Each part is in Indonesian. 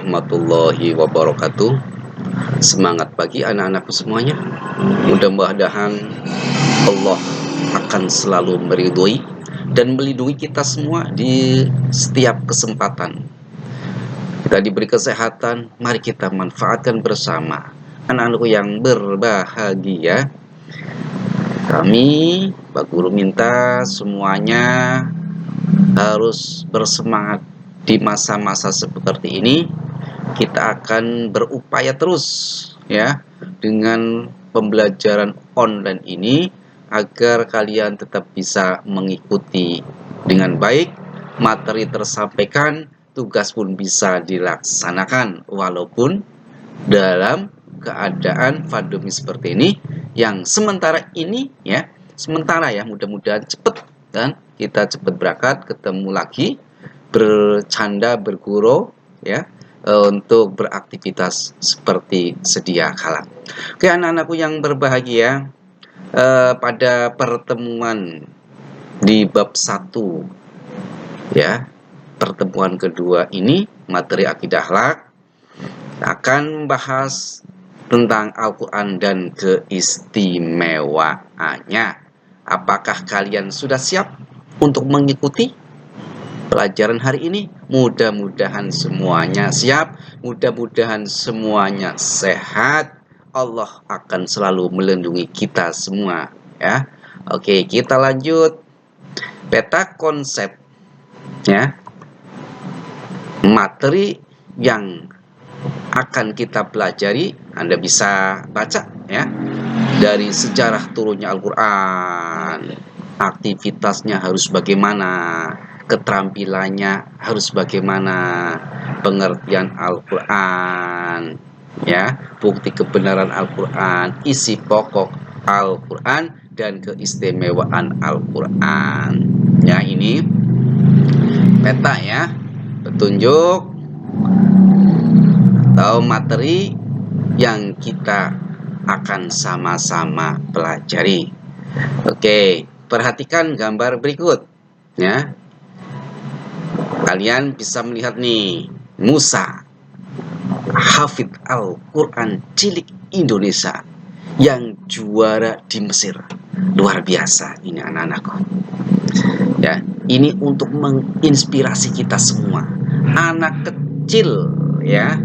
warahmatullahi wabarakatuh. Semangat pagi anak-anakku semuanya. Mudah-mudahan Allah akan selalu meridhoi dan melindungi kita semua di setiap kesempatan. Kita diberi kesehatan, mari kita manfaatkan bersama. Anak-anakku yang berbahagia, kami Pak Guru minta semuanya harus bersemangat di masa-masa seperti ini. Kita akan berupaya terus ya dengan pembelajaran online ini agar kalian tetap bisa mengikuti dengan baik, materi tersampaikan, tugas pun bisa dilaksanakan walaupun dalam keadaan pandemi seperti ini yang sementara ini ya, mudah-mudahan cepat dan kita cepat berangkat ketemu lagi, bercanda, bergurau ya, untuk beraktivitas seperti sedia kala. Oke anak-anakku yang berbahagia, pada pertemuan di bab 1 ya, pertemuan kedua ini materi akidah akhlak akan membahas tentang Al-Quran dan keistimewaannya. Apakah kalian sudah siap untuk mengikuti pelajaran hari ini? Mudah-mudahan semuanya siap, mudah-mudahan semuanya sehat. Allah akan selalu melindungi kita semua ya. Oke, kita lanjut. Peta konsep ya. Materi yang akan kita pelajari, Anda bisa baca ya, dari sejarah turunnya Al-Quran, aktivitasnya harus bagaimana, keterampilannya harus bagaimana, pengertian Al-Quran ya, bukti kebenaran Al-Quran, isi pokok Al-Quran, dan keistimewaan Al-Quran ya. Ini peta ya, petunjuk atau materi yang kita akan sama-sama pelajari. Oke, perhatikan gambar berikut ya. Kalian bisa melihat nih, Musa, hafid Al-Quran cilik Indonesia yang juara di Mesir. Luar biasa ini anak-anakku ya. Ini untuk menginspirasi kita semua. Anak kecil ya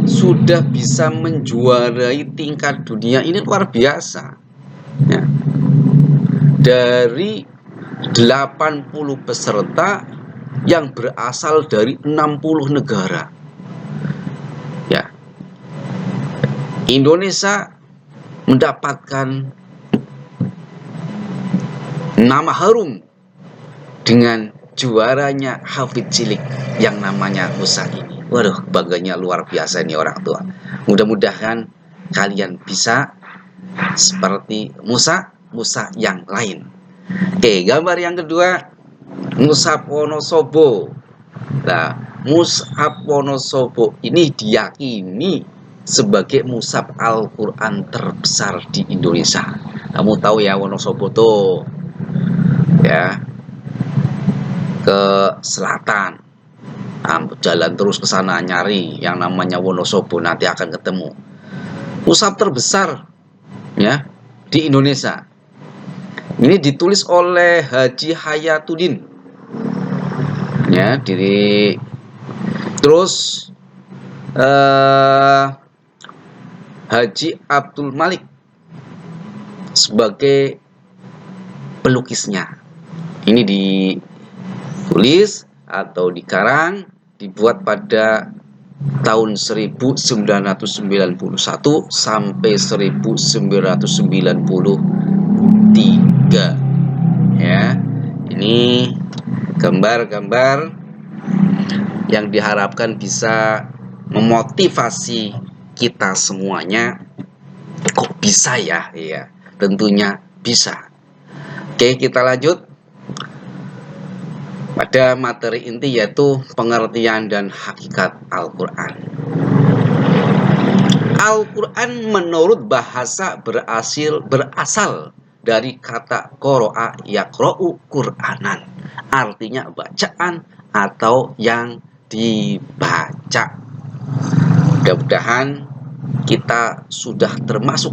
sudah bisa menjuarai tingkat dunia, ini luar biasa ya. Dari 80 peserta yang berasal dari 60 negara ya, Indonesia mendapatkan nama harum dengan juaranya hafid cilik yang namanya Musa ini. Waduh, bangganya luar biasa ini orang tua. Mudah-mudahan kalian bisa seperti Musa yang lain. Oke, gambar yang kedua, Mushaf Wonosobo. Nah, Mushaf Wonosobo ini diyakini sebagai mushaf Al-Quran terbesar di Indonesia. Kamu tahu ya Wonosobo tuh ya, ke selatan. Jalan terus ke sana nyari yang namanya Wonosobo, nanti akan ketemu. Mushaf terbesar ya di Indonesia. Ini ditulis oleh Haji Hayatuddin ya, terus Haji Abdul Malik sebagai pelukisnya. Ini ditulis atau dikarang, dibuat pada tahun 1991 sampai 1993 ya. Ini gambar-gambar yang diharapkan bisa memotivasi kita semuanya. Kok bisa ya? Iya, tentunya bisa. Oke, kita lanjut pada materi inti, yaitu pengertian dan hakikat Al-Quran. Al-Quran menurut bahasa berasal dari kata qoro'a yaqro'u Qur'anan, artinya bacaan atau yang dibaca Mudah-mudahan kita sudah termasuk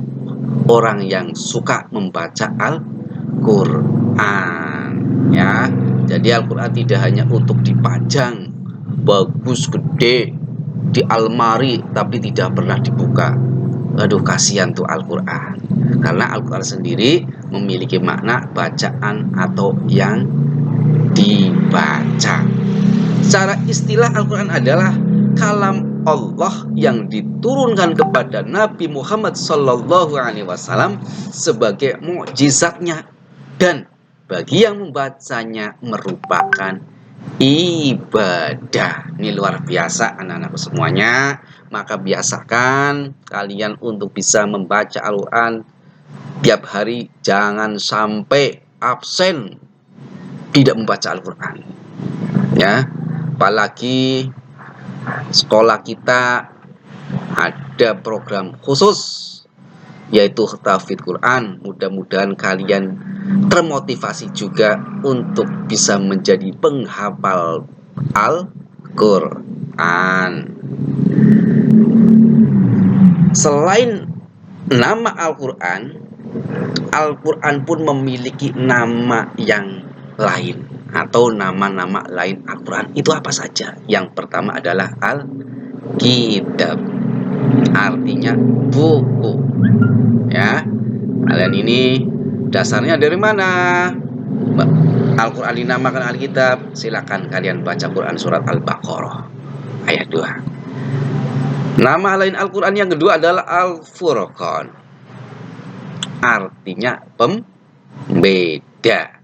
orang yang suka membaca Al-Quran, ya. Jadi Al-Quran tidak hanya untuk dipajang bagus gede di almari tapi tidak pernah dibuka. Aduh, kasihan tuh Al-Quran. Karena Al-Quran sendiri memiliki makna bacaan atau yang dibaca. Secara istilah Al-Quran adalah kalam Allah yang diturunkan kepada Nabi Muhammad SAW sebagai mukjizatnya, dan bagi yang membacanya merupakan ibadah. Ini luar biasa anak-anakku semuanya. Maka biasakan kalian untuk bisa membaca Al-Quran tiap hari. Jangan sampai absen tidak membaca Al-Quran, ya. Apalagi sekolah kita ada program khusus yaitu tahfidz Quran. Mudah-mudahan kalian termotivasi juga untuk bisa menjadi penghafal Al-Quran. Selain nama Al-Quran, Al-Quran pun memiliki nama yang lain atau nama-nama lain Al-Quran. Itu apa saja? Yang pertama adalah Al-Kitab, artinya buku, ya. Kalian ini dasarnya dari mana Al-Quran dinamakan Alkitab? Silakan kalian baca Quran surat Al-Baqarah ayat 2. Nama lain Al-Quran yang kedua adalah Al-Furqan, artinya pembeda,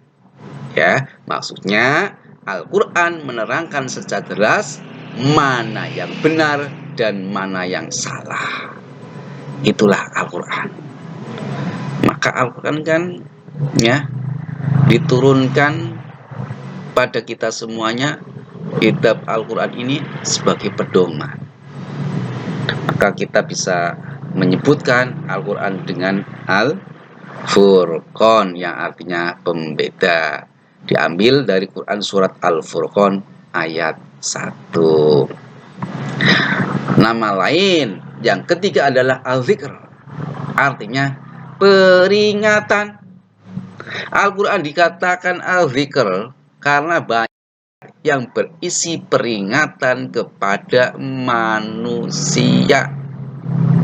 ya. Maksudnya Al-Quran menerangkan secara jelas mana yang benar dan mana yang salah. Itulah Al-Quran. Maka Al-Quran kan, ya, diturunkan pada kita semuanya. Kitab Al-Quran ini sebagai pedoman. Maka kita bisa menyebutkan Al-Quran dengan Al-Furqan yang artinya pembeda. Diambil dari Quran surat Al-Furqan ayat 1. Nama lain yang ketiga adalah Al-Zikr, artinya peringatan. Al-Quran dikatakan Al-Zikr karena banyak yang berisi peringatan kepada manusia,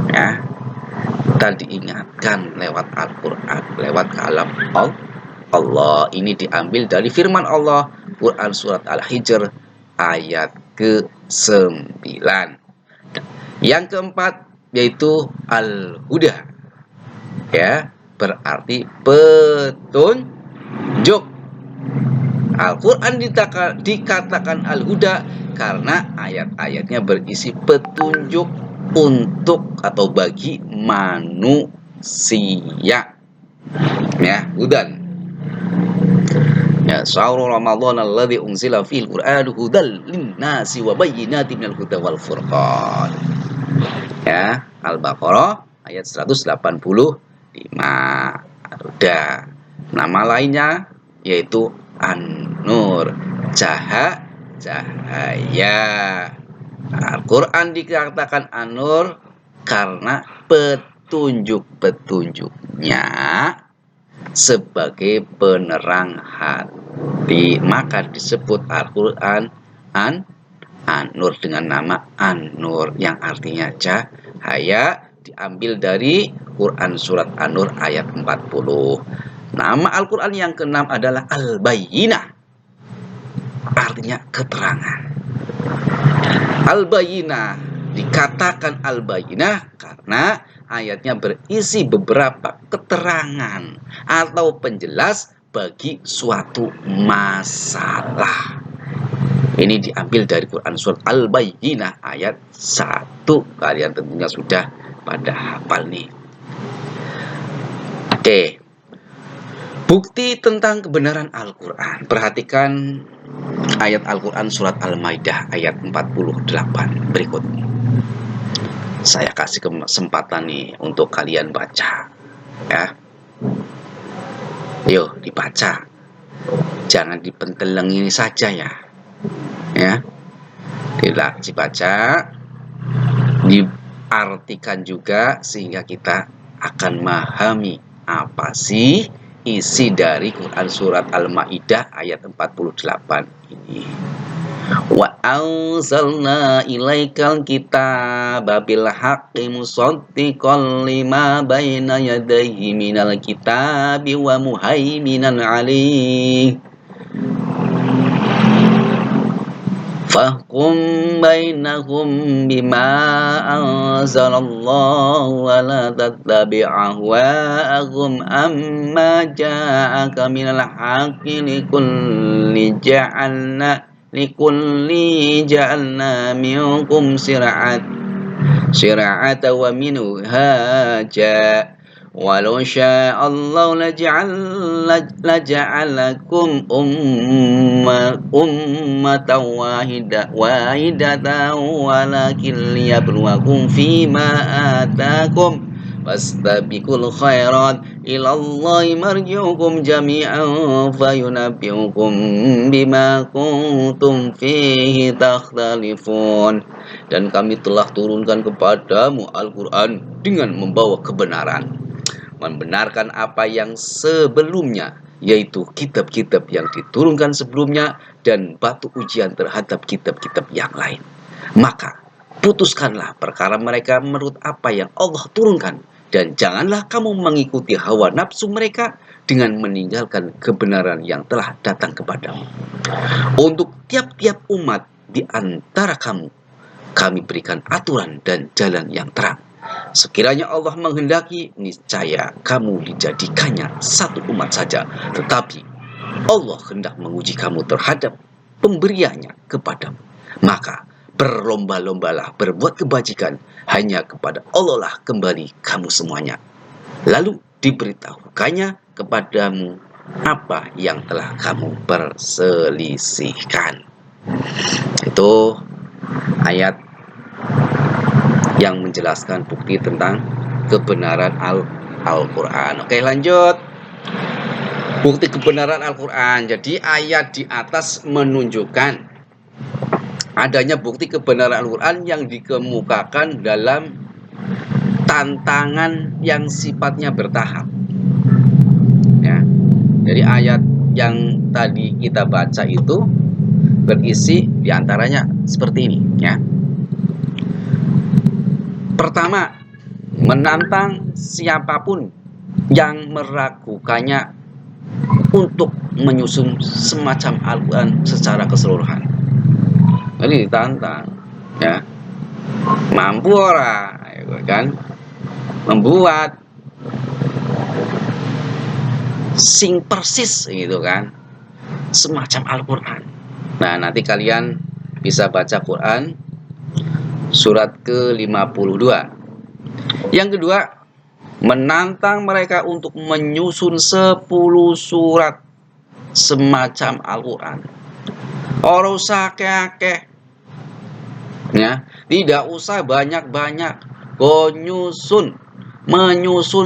ya. Kita diingatkan lewat Al-Quran, lewat kalam Allah. Ini diambil dari firman Allah, Quran surat Al-Hijr ayat ke-9. Yang keempat yaitu Al-Huda, ya, berarti petunjuk. Al-Quran dikatakan Al-Huda karena ayat-ayatnya berisi petunjuk untuk atau bagi manusia, ya. Hudan, ya, syahrul ramadhan alladzi unzila fihil qur'anu hudal linnasi wa bayyinatin minal huda wal furqan, ya. Al-Baqarah ayat 185. Udah. Nama lainnya yaitu An-Nur, cahaya. Al-Quran dikatakan An-Nur karena petunjuk-petunjuknya sebagai penerang hati. Maka disebut Al-Quran An-Nur dengan nama An-Nur yang artinya cahaya. Diambil dari Quran surat An-Nur ayat 40. Nama Al-Quran yang keenam adalah Al-Bayyinah, artinya keterangan. Al-Bayyinah dikatakan Al-Bayyinah karena ayatnya berisi beberapa keterangan atau penjelas bagi suatu masalah. Ini diambil dari Quran surat Al-Bayyinah ayat 1. Kalian tentunya sudah pada hafal nih. Oke. Bukti tentang kebenaran Al-Quran. Perhatikan ayat Al-Quran surat Al-Maidah ayat 48 berikut. Saya kasih kesempatan nih untuk kalian baca, ya. Yuk dibaca. Jangan dipenteleng ini saja, ya. Tidak dibaca. diartikan juga sehingga kita akan memahami apa sih isi dari Quran surat Al-Maidah ayat 48 ini. Wa anzalna ilaikal kitaba bil haqqi musaddiqan lima baina yadayhi minal kitabi wa muhaiminan alaihi fahkum bainahum bima anzalallahu wa la tattabi' ahwa'ahum amma ja'aka minal haqqi likulli ja'alna minkum syir'atan wa minhaja walau sya'allahu laja'alakum ummatan wahidatan walakin liyabluwakum fima atakum fastabiqul khairat ilallahi marji'ukum jami'an fayunabbi'ukum bima kuntum fihi takhtalifun. Dan kami telah turunkan kepadamu Al-Quran dengan membawa kebenaran, membenarkan apa yang sebelumnya, yaitu kitab-kitab yang diturunkan sebelumnya dan batu ujian terhadap kitab-kitab yang lain. Maka putuskanlah perkara mereka menurut apa yang Allah turunkan, dan janganlah kamu mengikuti hawa nafsu mereka dengan meninggalkan kebenaran yang telah datang kepadamu. Untuk tiap-tiap umat di antara kamu, kami berikan aturan dan jalan yang terang. Sekiranya Allah menghendaki, niscaya kamu dijadikannya satu umat saja. Tetapi Allah hendak menguji kamu terhadap pemberiannya kepadamu. Maka berlomba-lombalah berbuat kebajikan, hanya kepada Allah lah kembali kamu semuanya. Lalu diberitahukannya kepadamu apa yang telah kamu perselisihkan. Itu ayat yang menjelaskan bukti tentang kebenaran Al-Quran. Oke, lanjut. Bukti kebenaran Al-Quran. Jadi ayat di atas menunjukkan adanya bukti kebenaran Al-Quran yang dikemukakan dalam tantangan yang sifatnya bertahap. Ya. Jadi ayat yang tadi kita baca itu berisi diantaranya seperti ini. Ya. Pertama, menantang siapapun yang meragukannya untuk menyusun semacam Al-Quran secara keseluruhan. Jadi ditantang, ya, mampu ora, kan, membuat sing persis gitu kan, semacam Al-Quran. Nah, nanti kalian bisa baca Quran surat ke-52. Yang kedua, menantang mereka untuk menyusun 10 surat semacam Al-Quran. Ora usah akeh-akeh. Ya, tidak usah banyak-banyak. Menyusun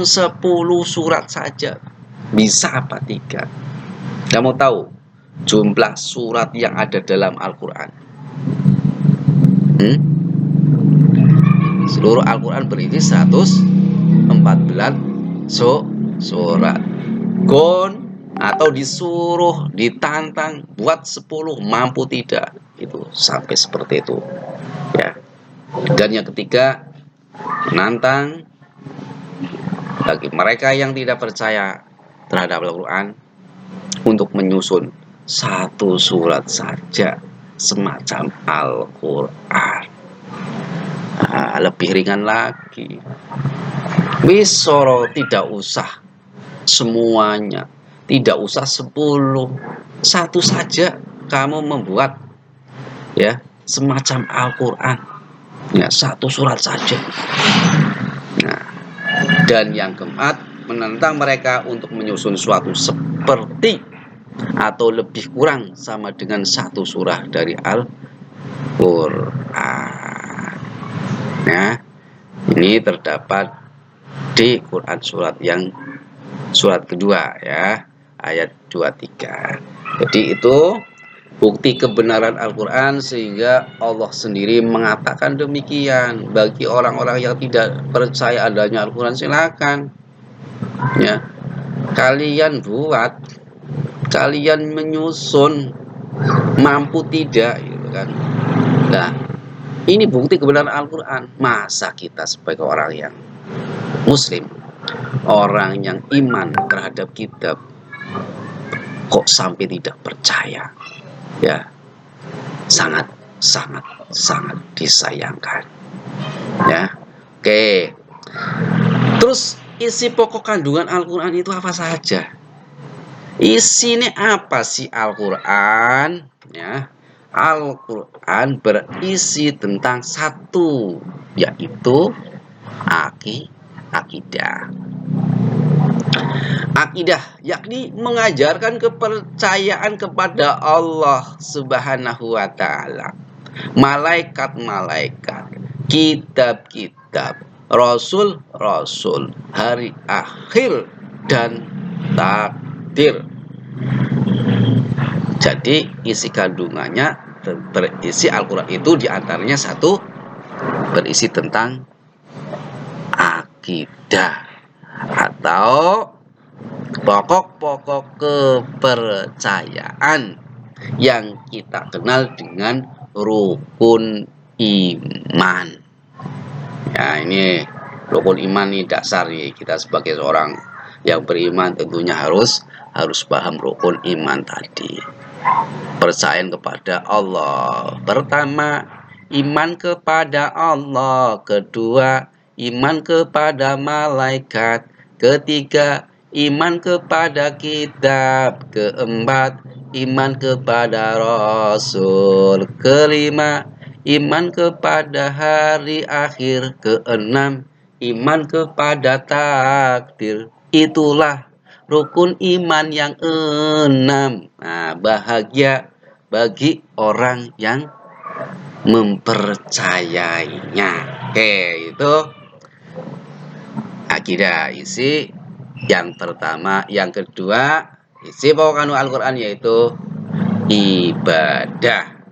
10 surat saja. Bisa apa 3? Kamu tahu jumlah surat yang ada dalam Al-Quran? Seluruh Al-Quran berisi 114 surat. Atau disuruh, ditantang buat 10, mampu tidak? Itu sampai seperti itu. Ya. Dan yang ketiga, menantang bagi mereka yang tidak percaya terhadap Al-Quran untuk menyusun 1 surat saja semacam Al-Quran. Lebih ringan lagi. Wisoro tidak usah semuanya, tidak usah 10, 1 saja kamu membuat, ya, semacam Al-Quran, ya, 1 surat saja. Nah, dan yang keempat, menantang mereka untuk menyusun suatu seperti atau lebih kurang sama dengan 1 surah dari Al-Quran. Nah, ini terdapat di Quran surat kedua, ya, ayat 23. Jadi itu bukti kebenaran Al-Quran, sehingga Allah sendiri mengatakan demikian. Bagi orang-orang yang tidak percaya adanya Al-Quran, silakan ya, kalian buat, kalian menyusun, mampu tidak gitu kan. Nah, ini bukti kebenaran Al-Quran. Masa kita sebagai orang yang muslim, orang yang iman terhadap kitab, kok sampai tidak percaya? Ya, sangat sangat sangat disayangkan ya. Oke, terus isi pokok kandungan Al-Quran itu apa saja? Isinya apa sih Al-Quran ya? Al-Quran berisi tentang satu, yaitu akidah. Akidah yakni mengajarkan kepercayaan kepada Allah Subhanahu wa taala, malaikat-malaikat, kitab-kitab, rasul-rasul, hari akhir, dan takdir. Jadi isi kandungannya berisi, Al-Quran itu diantaranya satu, berisi tentang akidah atau pokok-pokok kepercayaan yang kita kenal dengan rukun iman. Ya, ini rukun iman, ini dasar ya, kita sebagai seorang yang beriman tentunya harus paham rukun iman tadi. Percaya kepada Allah. Pertama, iman kepada Allah. Kedua, iman kepada malaikat. Ketiga, iman kepada kitab. Keempat, iman kepada rasul. Kelima, iman kepada hari akhir. Keenam, iman kepada takdir. Itulah rukun iman yang 6. Nah, bahagia bagi orang yang mempercayainya. Oke, itu akidah. Isi yang pertama. Yang kedua, isi pokok kandungan Al-Quran yaitu ibadah.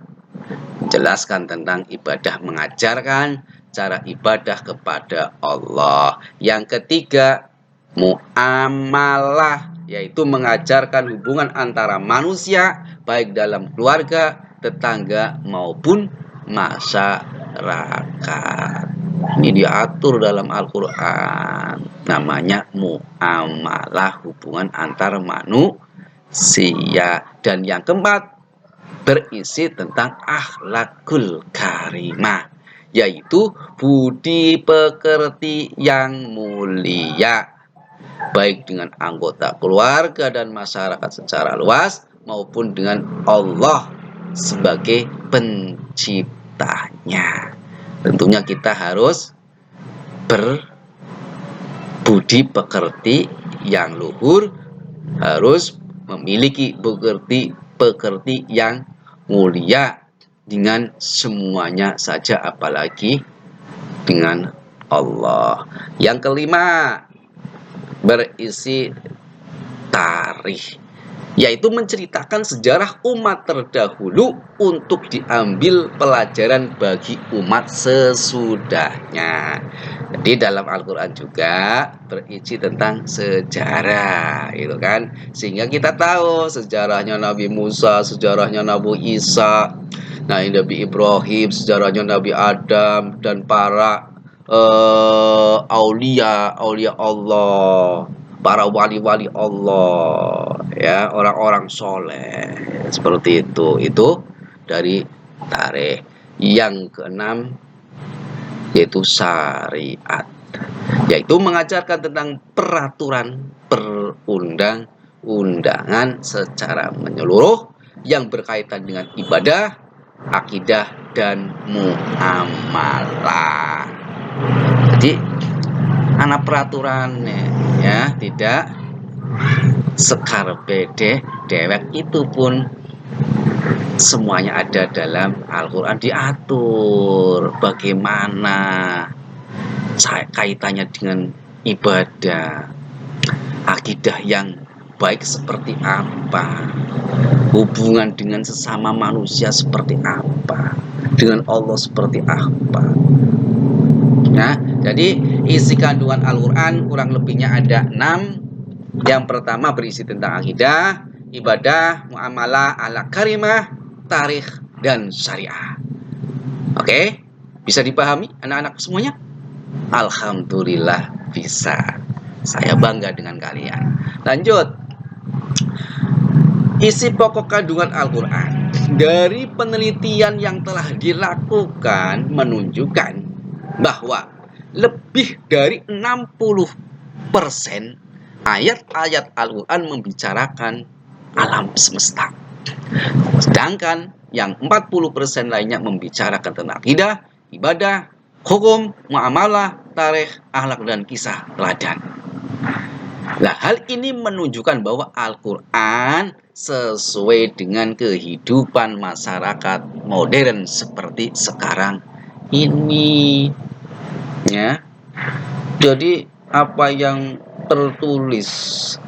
Menjelaskan tentang ibadah, mengajarkan cara ibadah kepada Allah. Yang ketiga, muamalah, yaitu mengajarkan hubungan antara manusia baik dalam keluarga, tetangga maupun masyarakat. Ini diatur dalam Al-Quran, namanya muamalah, hubungan antar manusia. Dan yang keempat, berisi tentang akhlakul karimah, yaitu budi pekerti yang mulia, baik dengan anggota keluarga dan masyarakat secara luas maupun dengan Allah sebagai penciptanya. Tentunya kita harus berbudi pekerti yang luhur, harus memiliki pekerti yang mulia dengan semuanya saja, apalagi dengan Allah. Yang kelima, berisi tarikh, yaitu menceritakan sejarah umat terdahulu untuk diambil pelajaran bagi umat sesudahnya. Jadi dalam Al-Quran juga berisi tentang sejarah, gitu kan, sehingga kita tahu sejarahnya Nabi Musa, sejarahnya Nabi Isa, Nabi Ibrahim, sejarahnya Nabi Adam, dan para aulia Allah, para wali-wali Allah, ya, orang-orang soleh, seperti itu. Itu dari tarikh. Yang keenam yaitu syariat, yaitu mengajarkan tentang peraturan perundang-undangan secara menyeluruh yang berkaitan dengan ibadah, akidah, dan muamalah. Jadi anak peraturan ya, tidak sekar dewek, itu pun semuanya ada dalam Al-Quran, diatur bagaimana kaitannya dengan ibadah, akidah yang baik seperti apa, hubungan dengan sesama manusia seperti apa, dengan Allah seperti apa. Nah, jadi isi kandungan Al-Quran kurang lebihnya ada 6. Yang pertama berisi tentang akidah, ibadah, muamalah, ala karimah, tarikh, dan syariah. Oke, bisa dipahami anak-anak semuanya? Alhamdulillah bisa. Saya bangga dengan kalian. Lanjut. Isi pokok kandungan Al-Quran. Dari penelitian yang telah dilakukan menunjukkan bahwa lebih dari 60% ayat-ayat Al-Quran membicarakan alam semesta. Sedangkan yang 40% lainnya membicarakan tentang akidah, ibadah, hukum, muamalah, tarikh, akhlak, dan kisah teladan. Nah, hal ini menunjukkan bahwa Al-Quran sesuai dengan kehidupan masyarakat modern seperti sekarang ini. Ya, jadi apa yang tertulis,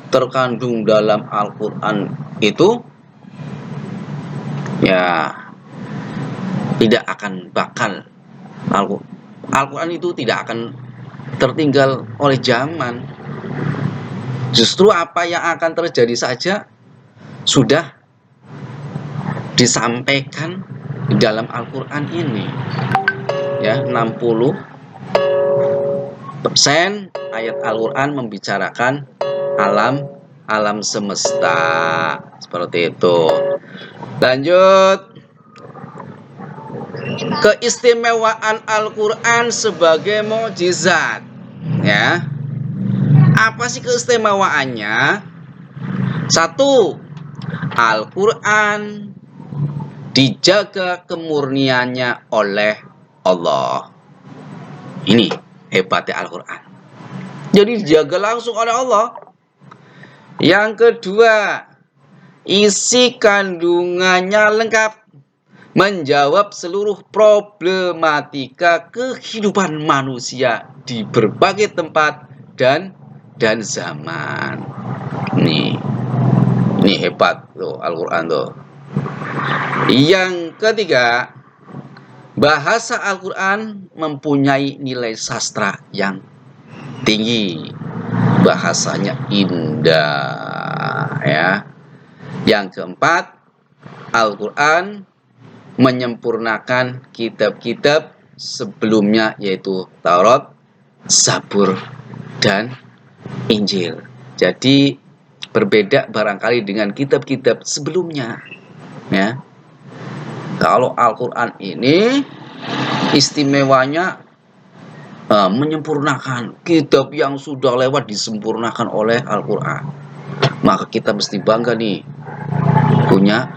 terkandung dalam Al-Quran itu ya tidak akan bakal, Al-Quran itu tidak akan tertinggal oleh zaman. Justru apa yang akan terjadi saja sudah disampaikan di dalam Al-Quran ini. Ya, 60% ayat Al-Quran membicarakan alam semesta. Seperti itu. Lanjut. Keistimewaan Al-Quran sebagai mukjizat. Ya. Apa sih keistimewaannya? 1. Al-Quran dijaga kemurniannya oleh Allah. Ini hebatnya Al-Quran. Jadi dijaga langsung oleh Allah. Yang kedua, isi kandungannya lengkap, menjawab seluruh problematika kehidupan manusia di berbagai tempat dan zaman. Ini hebat tuh Al-Quran tuh. Yang ketiga, bahasa Al-Quran mempunyai nilai sastra yang tinggi. Bahasanya indah, ya. Yang keempat, Al-Quran menyempurnakan kitab-kitab sebelumnya, yaitu Taurat, Zabur, dan Injil. Jadi berbeda barangkali dengan kitab-kitab sebelumnya, ya. Kalau Al-Quran ini istimewanya menyempurnakan kitab yang sudah lewat, disempurnakan oleh Al-Quran. Maka kita mesti bangga nih punya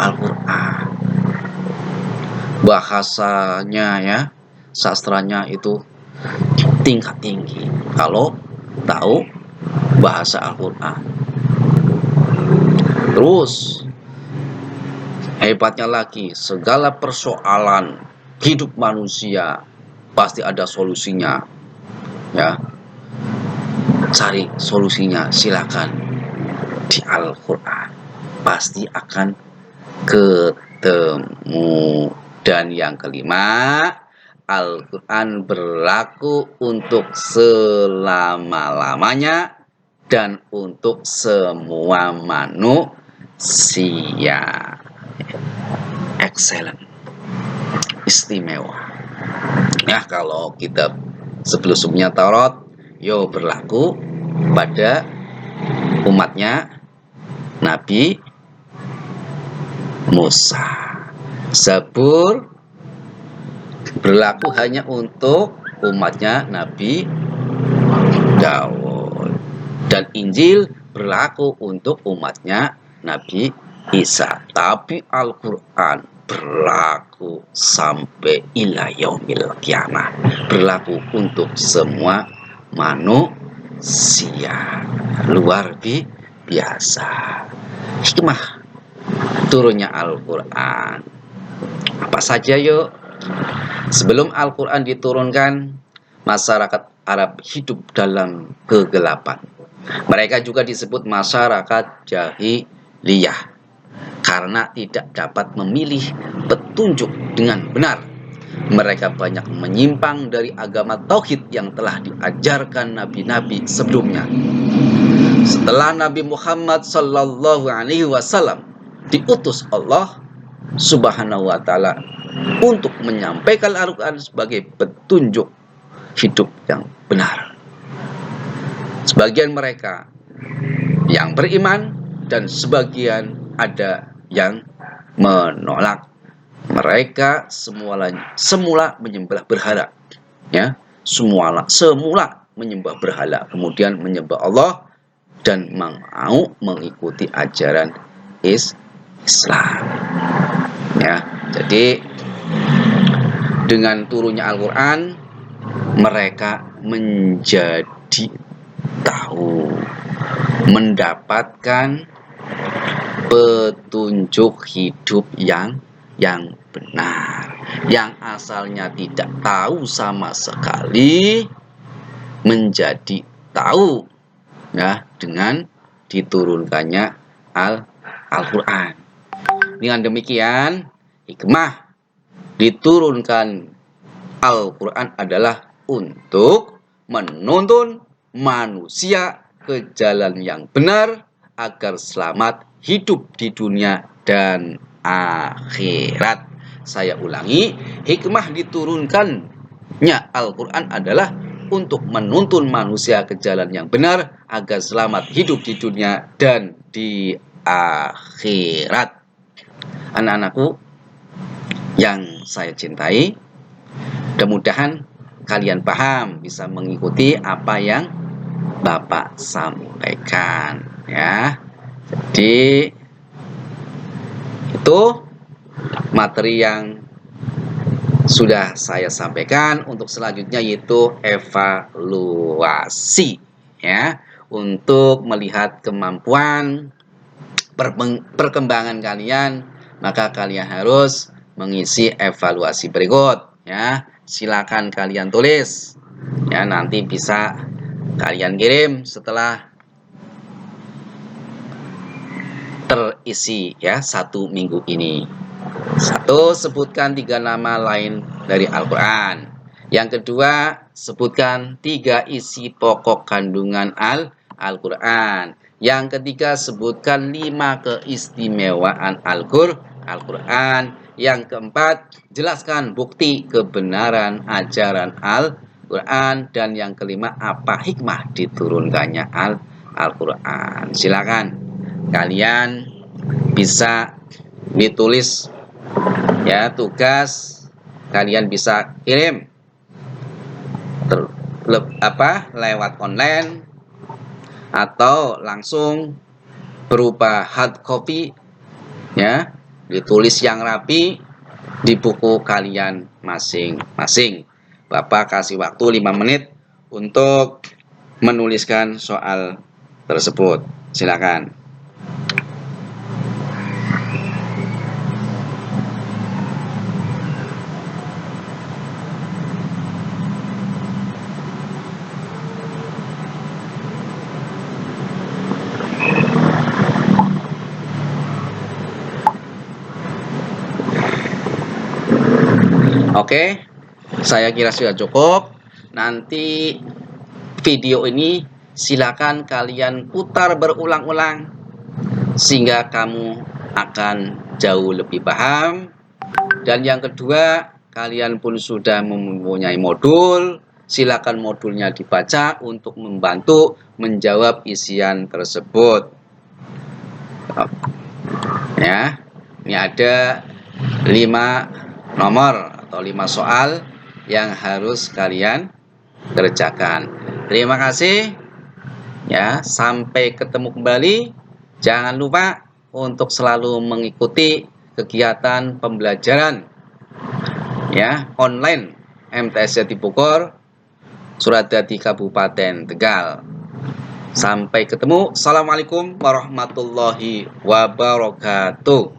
Al-Quran. Bahasanya, ya, sastranya itu tingkat tinggi kalau tahu bahasa Al-Quran. Terus hebatnya lagi, segala persoalan hidup manusia pasti ada solusinya, ya. Cari solusinya, silakan di Al-Quran, pasti akan ketemu. Dan yang kelima, Al-Quran berlaku untuk selama-lamanya dan untuk semua manusia. Excellent, istimewa. Ya, kalau kitab sebelumnya Taurat, berlaku pada umatnya Nabi Musa. Zabur berlaku hanya untuk umatnya Nabi Daud. Dan Injil berlaku untuk umatnya Nabi Isa. Tapi Al-Quran berlaku sampai ila yaumil kiamah. Berlaku untuk semua manusia. Luar biasa. Hikmah turunnya Al-Quran apa saja yuk? Sebelum Al-Quran diturunkan, masyarakat Arab hidup dalam kegelapan. Mereka juga disebut masyarakat jahiliyah karena tidak dapat memilih petunjuk dengan benar. Mereka banyak menyimpang dari agama tauhid yang telah diajarkan nabi-nabi sebelumnya. Setelah Nabi Muhammad Sallallahu Alaihi Wasallam diutus Allah Subhanahu Wa Taala untuk menyampaikan Al-Quran sebagai petunjuk hidup yang benar. Sebagian mereka yang beriman dan sebagian ada yang menolak. Mereka semula menyembah berhala, ya, semula menyembah berhala, kemudian menyembah Allah dan mau mengikuti ajaran Islam. Ya, jadi dengan turunnya Al-Quran, mereka menjadi tahu, mendapatkan petunjuk hidup yang benar, yang asalnya tidak tahu sama sekali menjadi tahu, ya, dengan diturunkannya Al-Quran. Dengan demikian, hikmah diturunkan Al-Quran adalah untuk menuntun manusia ke jalan yang benar agar selamat hidup di dunia dan akhirat. Saya ulangi, hikmah diturunkannya Al-Quran adalah untuk menuntun manusia ke jalan yang benar agar selamat hidup di dunia dan di akhirat. Anak-anakku yang saya cintai, mudah-mudahan kalian paham, bisa mengikuti apa yang Bapak sampaikan, ya. Jadi itu materi yang sudah saya sampaikan. Untuk selanjutnya yaitu evaluasi, ya, untuk melihat kemampuan perkembangan kalian, maka kalian harus mengisi evaluasi berikut, ya. Silakan kalian tulis, ya, nanti bisa kalian kirim setelah terisi, ya, 1 minggu ini. 1, sebutkan 3 nama lain dari Al-Quran. Yang kedua, sebutkan 3 isi pokok kandungan Al-Quran. Yang ketiga, sebutkan 5 keistimewaan Al-Quran. Yang keempat, jelaskan bukti kebenaran ajaran Al-Quran. Dan yang kelima, apa hikmah diturunkannya Al-Quran. Silakan kalian bisa ditulis, ya, tugas kalian bisa kirim lewat online atau langsung berupa hard copy, ya, ditulis yang rapi di buku kalian masing-masing. Bapak kasih waktu 5 menit untuk menuliskan soal tersebut. Silakan. Oke, saya kira sudah cukup. Nanti video ini silakan kalian putar berulang-ulang sehingga kamu akan jauh lebih paham. Dan yang kedua, kalian pun sudah mempunyai modul, silakan modulnya dibaca untuk membantu menjawab isian tersebut. Ya, ini ada 5 nomor atau 5 soal yang harus kalian kerjakan. Terima kasih, ya, sampai ketemu kembali. Jangan lupa untuk selalu mengikuti kegiatan pembelajaran, ya, online MTS Jati Bogor, Suradadi Kabupaten Tegal. Sampai ketemu. Assalamualaikum warahmatullahi wabarakatuh.